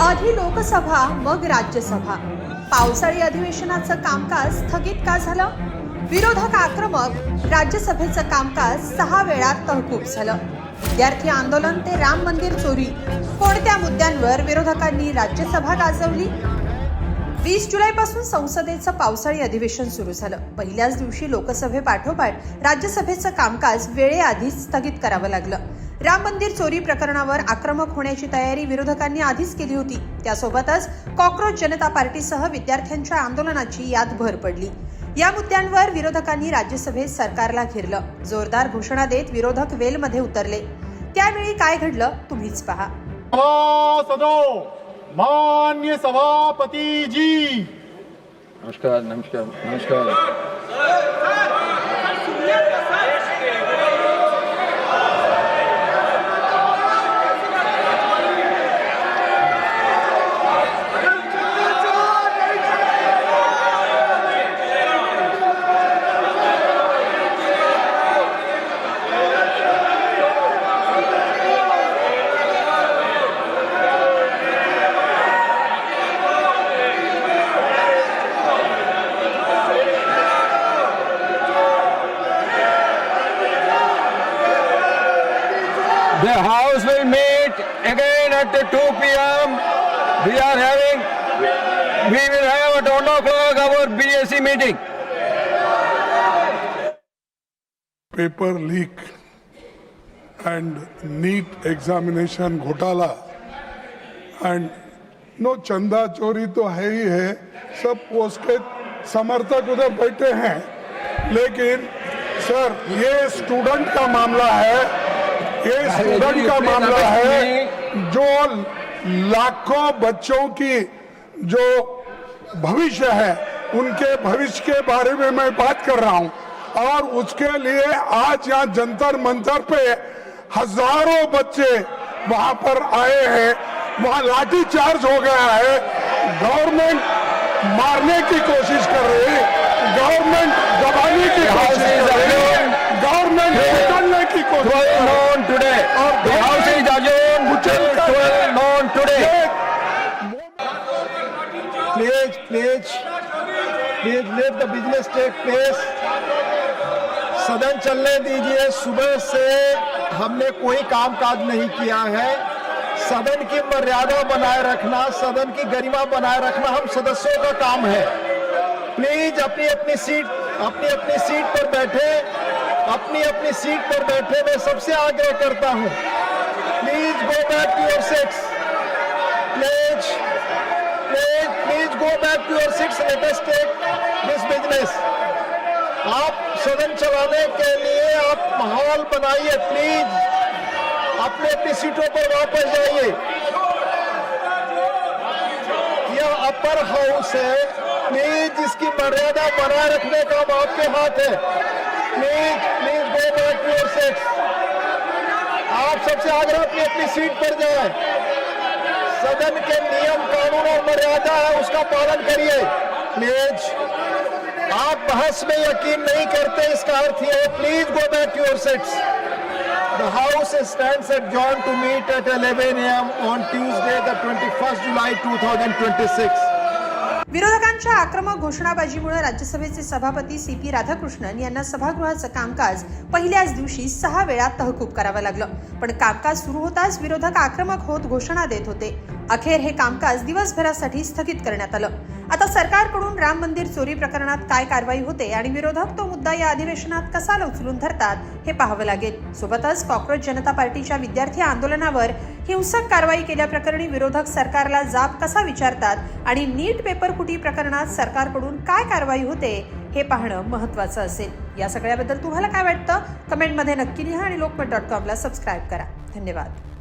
आधी लोकसभा मग राज्यसभा, पावसाळी अधिवेशनाचं कामकाज स्थगित का झालं? विरोधक आक्रमक, राज्यसभेचं कामकाज 6 वेळा तहकूब झालं. विद्यार्थी आंदोलन ते राम मंदिर चोरी, कोणत्या मुद्द्यांवर विरोधकांनी राज्यसभा गाजवली? 20 जुलैपासून संसदेचं पावसाळी अधिवेशन सुरू झालं. पहिल्याच दिवशी लोकसभेपाठोपाठ राज्यसभेचं कामकाज वेळेआधीच स्थगित करावं लागलं. राम मंदिर चोरी प्रकरणावर आक्रमक होण्याची तयारी विरोधकांनी आधीच केली होती. त्यासोबतच कॉक्रोच जनता पार्टीसह विद्यार्थ्यांच्या आंदोलनाची यात भर पडली. या मुद्द्यांवर विरोधकांनी राज्यसभेत सरकारला घेरलं. जोरदार घोषणा देत विरोधक वेलमध्ये उतरले. त्यावेळी काय घडलं तुम्हीच पहा. मान्य सभापति जी, नमस्कार नमस्कार नमस्कार. The House will meet again at 2 p.m. We will have at 1 o'clock our BSc meeting. Paper leak and NEET examination घोटाला and नो चंदा चोरी तो है ही है. सब उसके समर्थक उधर बैठे हैं, लेकिन सर ये स्टूडेंट का मामला है. ये स्टूडेंट का मामला है जो लाखों बच्चों की जो भविष्य है, उनके भविष्य के बारे में मैं बात कर रहा हूं. और उसके लिए आज यहाँ जंतर मंतर पे हजारों बच्चे वहां पर आए हैं. वहां लाठी चार्ज हो गया है. गवर्नमेंट मारने की कोशिश कर रही है, गवर्नमेंट दबाने की कोशिश कर रही है, गवर्नमेंट निकलने की कोशिश Today, the House is adjourned till 12 noon today. please let the business take place. सदन चलने दीजिए. सुबह से हमने कोई कामकाज नहीं किया है. सदन की मर्यादा बनाए रखना, सदन की गरिमा बनाए रखना हम सदस्यों का काम है. प्लीज अपनी अपनी सीट पर बैठे, अपनी सीट पर बैठे. मैं सबसे आग्रह करता हूं, please go back to your seats. Please go back to your seats. Let us take this business. आप सदन चलाने के लिए आप माहौल बनाइए. प्लीज अपनी सीटों पर वापस जाइए. यह अपर हाउस है. प्लीज इसकी मर्यादा बनाए रखने का आपके हाथ है. Please go back to your seats. आप सबसे आग्रह अपनी सीट पर जाएं. सदन के नियम कानून और मर्यादा है, उसका पालन करिए. प्लीज आप बहस में यकीन नहीं करते, इसका अर्थ यह है. Please go back to your seats. The House stands adjourned to meet at 11 a.m. on Tuesday, the 21st July 2026. विरोधकांच्या आक्रमक घोषणाबाजीमुळे राज्यसभेचे सभापती CP राधाकृष्णन यांना सभागृहाचं कामकाज पहिल्याच दिवशी 6 वेळा तहकूब करावं लागलं. पण कामकाज सुरू होताच विरोधक आक्रमक होत घोषणा देत होते. अखेर हे कामकाज दिवसभरासाठी स्थगित करण्यात आलं. आता सरकारकडून राम मंदिर चोरी प्रकरणात काय कारवाई होते आणि विरोधक तो मुद्दा या अधिवेशनात कसा उचलून धरतात हे पाहावं लागेल. सोबतच कॉक्रोच जनता पार्टीच्या विद्यार्थी आंदोलनावर हिंसक कारवाई केल्याप्रकरणी विरोधक सरकारला जाब कसा विचारतात आणि नीट पेपर फुटी प्रकरणात सरकारकडून काय कारवाई होते हे पाहणं महत्त्वाचं असेल. या सगळ्याबद्दल तुम्हाला काय वाटतं कमेंटमध्ये नक्की लिहा आणि lokmat.com ला सबस्क्राईब करा. धन्यवाद.